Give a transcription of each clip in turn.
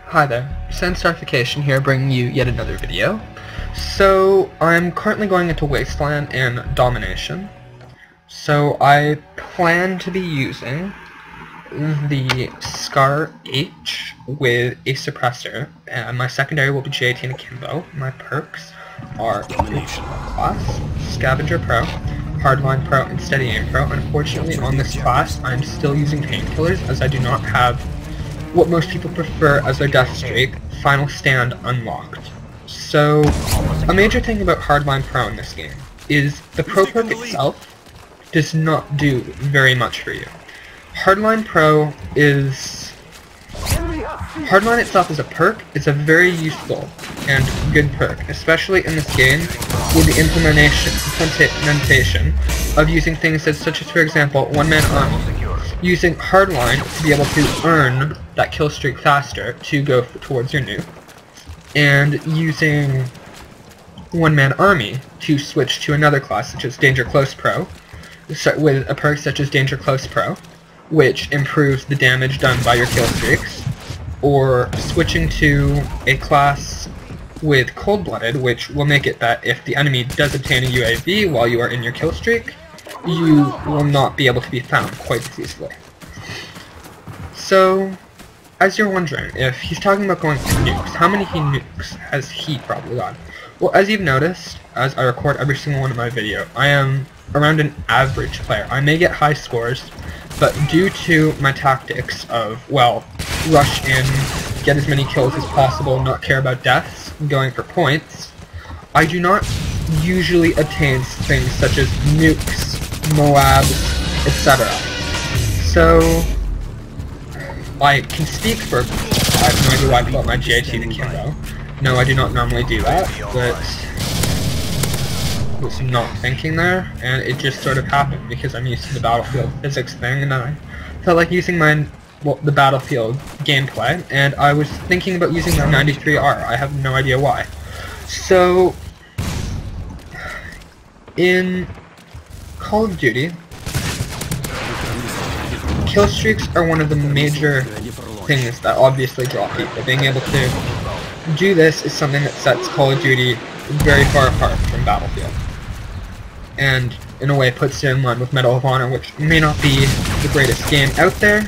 Hi there, Sandstarfication here, bringing you yet another video. So, I'm currently going into Wasteland and Domination. So, I plan to be using the Scar H with a suppressor, and my secondary will be J18 and Kimbo. My perks are Domination class, Scavenger Pro, Hardline Pro, and Steady Aim Pro. Unfortunately, on this class, I'm still using painkillers as I do not have what most people prefer as their death streak, Final Stand, unlocked. So, a major thing about Hardline Pro in this game is the Pro perk itself does not do very much for you. Hardline itself is a perk. It's a very useful and good perk, especially in this game with the implementation of using things such as, for example, one-man army. Using Hardline to be able to earn that kill streak faster to go towards your nuke, and using one-man army to switch to another class such as Danger Close Pro, with a perk such as Danger Close Pro, which improves the damage done by your kill streaks, or switching to a class with Cold-Blooded, which will make it that if the enemy does obtain a UAV while you are in your kill streak, you will not be able to be found quite as easily. So, as you're wondering, if he's talking about going for nukes, how many nukes has he probably got? Well, as you've noticed, as I record every single one of my video, I am around an average player. I may get high scores, but due to my tactics of, well, rush in, get as many kills as possible, not care about deaths, going for points, I do not usually obtain things such as nukes, Moabs, etc. So, I can speak for, I have no idea why I bought my J18 and Kimbo. No, I do not normally do that, but I was not thinking there, and it just sort of happened because I'm used to the Battlefield physics thing, and I felt like using the Battlefield gameplay, and I was thinking about using my 93R. I have no idea why. So, in Call of Duty, kill streaks are one of the major things that obviously draw people. Being able to do this is something that sets Call of Duty very far apart from Battlefield, and in a way puts it in line with Medal of Honor, which may not be the greatest game out there,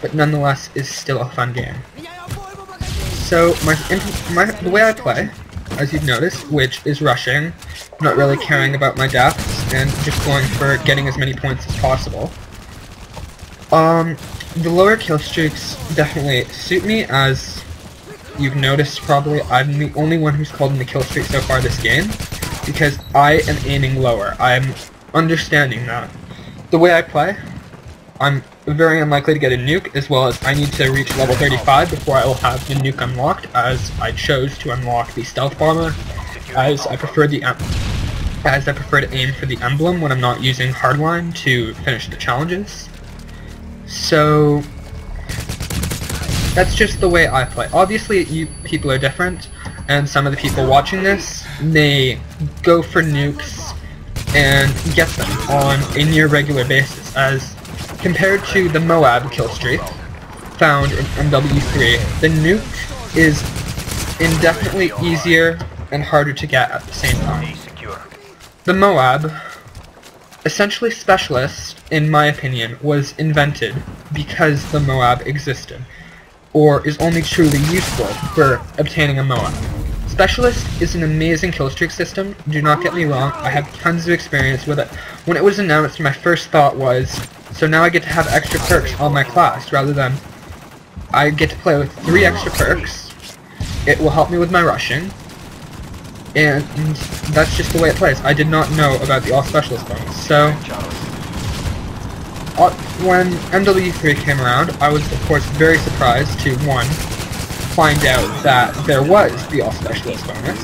but nonetheless is still a fun game. So the way I play, as you've noticed, which is rushing, not really caring about my deaths, and just going for getting as many points as possible. The lower kill streaks definitely suit me, as you've noticed probably. I'm the only one who's called in the kill streak so far this game, because I am aiming lower. I'm understanding that. The way I play, I'm very unlikely to get a nuke, as well as I need to reach level 35 before I will have the nuke unlocked, as I chose to unlock the stealth bomber, as I prefer to aim for the emblem when I'm not using hardline to finish the challenges. So that's just the way I play. Obviously, you people are different, and some of the people watching this may go for nukes and get them on a near regular basis, as compared to the Moab kill streak found in MW3, the nuke is indefinitely easier and harder to get at the same time. The Moab, essentially Specialist, in my opinion, was invented because the Moab existed, or is only truly useful for obtaining a Moab. Specialist is an amazing killstreak system, do not get me wrong, I have tons of experience with it. When it was announced, my first thought was, so now I get to have extra perks on my class, rather than I get to play with 3 extra perks, it will help me with my rushing, and that's just the way it plays. I did not know about the all-specialist bonus, so when MW3 came around, I was of course very surprised to, 1, find out that there was the all-specialist bonus,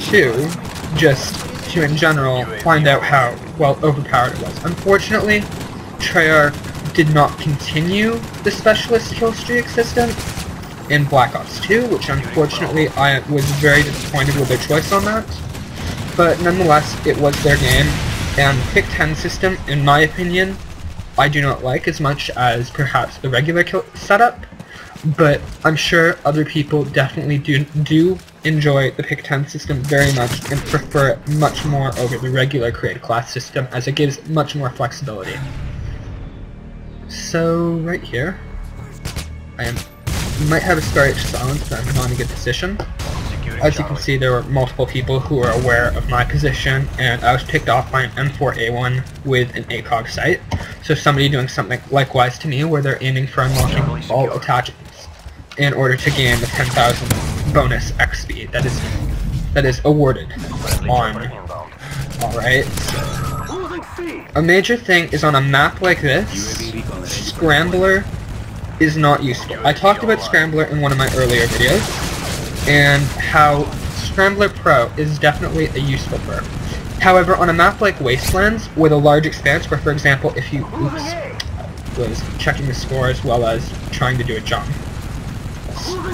2, just to in general find out how well overpowered it was. Unfortunately, Treyarch did not continue the specialist kill streak system in Black Ops 2, which unfortunately I was very disappointed with their choice on that, but nonetheless it was their game, and the pick 10 system, in my opinion, I do not like as much as perhaps the regular kill setup, but I'm sure other people definitely do enjoy the pick 10 system very much and prefer it much more over the regular create a class system, as it gives much more flexibility. So right here, I might have a start silence, but I'm not in a good position. As you can see, there were multiple people who are aware of my position, and I was picked off by an M4A1 with an ACOG sight. So somebody doing something likewise to me, where they're aiming for unlocking all attachments in order to gain the 10,000 bonus XP that is awarded on. Alright, so a major thing is on a map like this, Scrambler is not useful. I talked about Scrambler in one of my earlier videos, and how Scrambler Pro is definitely a useful perk. However, on a map like Wastelands, with a large expanse, where for example, if you, was checking the score as well as trying to do a jump.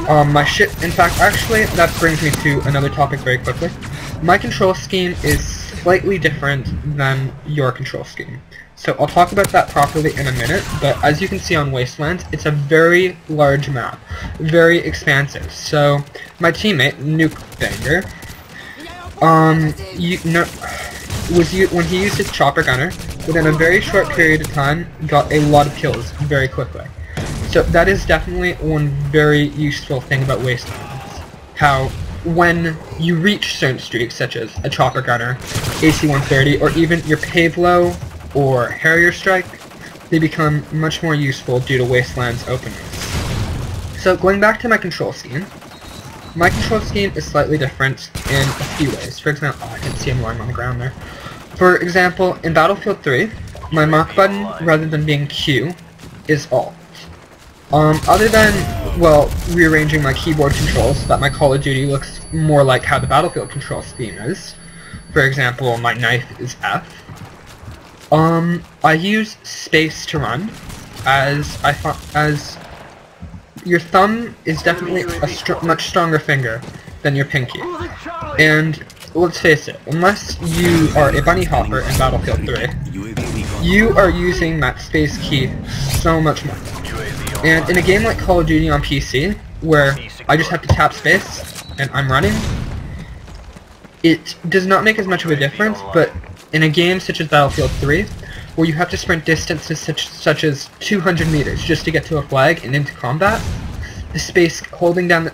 In fact, actually, that brings me to another topic very quickly. My control scheme is slightly different than your control scheme. So I'll talk about that properly in a minute, but as you can see on Wastelands, it's a very large map, very expansive. So my teammate, Nuke Banger, when he used his chopper gunner, within a very short period of time, got a lot of kills very quickly. So that is definitely one very useful thing about Wastelands. How when you reach certain streaks, such as a chopper gunner, AC-130, or even your Pavlo or Harrier Strike, they become much more useful due to Wasteland's openness. So going back to my control scheme is slightly different in a few ways. For example, I can see him lying on the ground there. For example, in Battlefield 3, my mark button, rather than being Q, is Alt. Other than, well, rearranging my keyboard controls so that my Call of Duty looks more like how the Battlefield control scheme is. For example, my knife is F. I use space to run, as your thumb is definitely a much stronger finger than your pinky. And let's face it, unless you are a bunny hopper in Battlefield 3, you are using that space key so much more. And in a game like Call of Duty on PC, where I just have to tap space and I'm running, it does not make as much of a difference, but in a game such as Battlefield 3, where you have to sprint distances such as 200 meters just to get to a flag and into combat, the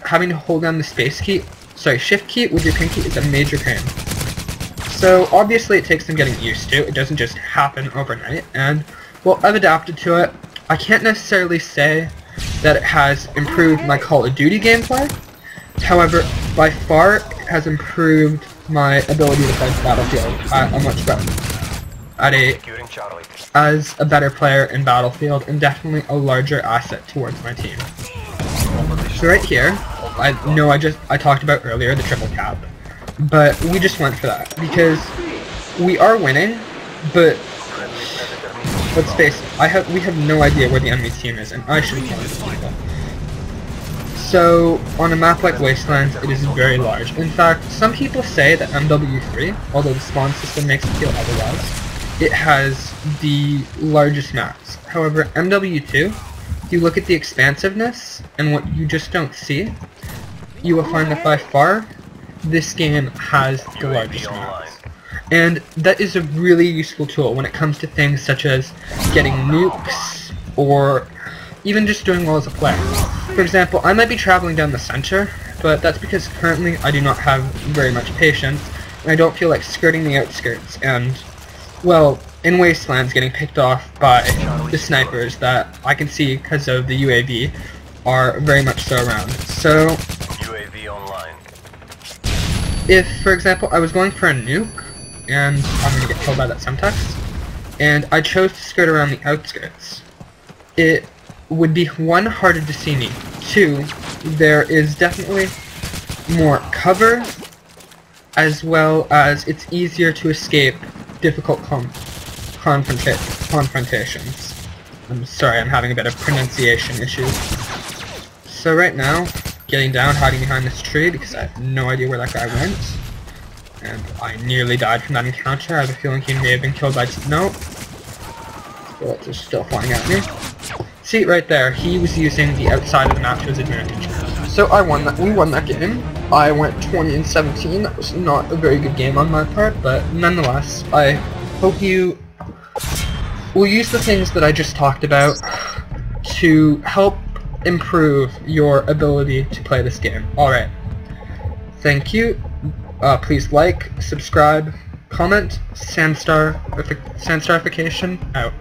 having to hold down the shift key with your pinky is a major pain. So obviously it takes some getting used to. It doesn't just happen overnight, and well, I've adapted to it. I can't necessarily say that it has improved my Call of Duty gameplay. However, by far it has improved my ability to play Battlefield as a better player in Battlefield, and definitely a larger asset towards my team. So right here, I know I talked about earlier the triple cap, but we just went for that because we are winning, but let's face it, we have no idea where the enemy team is, and I should be killing these people. So, on a map like Wastelands, it is very large. In fact, some people say that MW3, although the spawn system makes it feel otherwise, it has the largest maps. However, MW2, if you look at the expansiveness and what you just don't see, you will find that by far, this game has the largest maps. And that is a really useful tool when it comes to things such as getting nukes, or even just doing well as a player. For example, I might be traveling down the center, but that's because currently I do not have very much patience, and I don't feel like skirting the outskirts, and, well, in Wastelands getting picked off by the snipers that I can see because of the UAV are very much so around. So, UAV online. If, for example, I was going for a nuke, and I'm going to get killed by that Semtex, and I chose to skirt around the outskirts, it would be 1, harder to see me, 2, there is definitely more cover, as well as it's easier to escape difficult confrontations. I'm sorry, I'm having a bit of pronunciation issues. So right now, getting down, hiding behind this tree because I have no idea where that guy went. And I nearly died from that encounter. I have a feeling he may have been killed by... No. Bullets are still flying at me. See, right there, he was using the outside of the map to his advantage. So I won that. We won that game. I went 20-17. That was not a very good game on my part, but nonetheless, I hope you will use the things that I just talked about to help improve your ability to play this game. Alright. Thank you. Please like, subscribe, comment, Sandstarification out.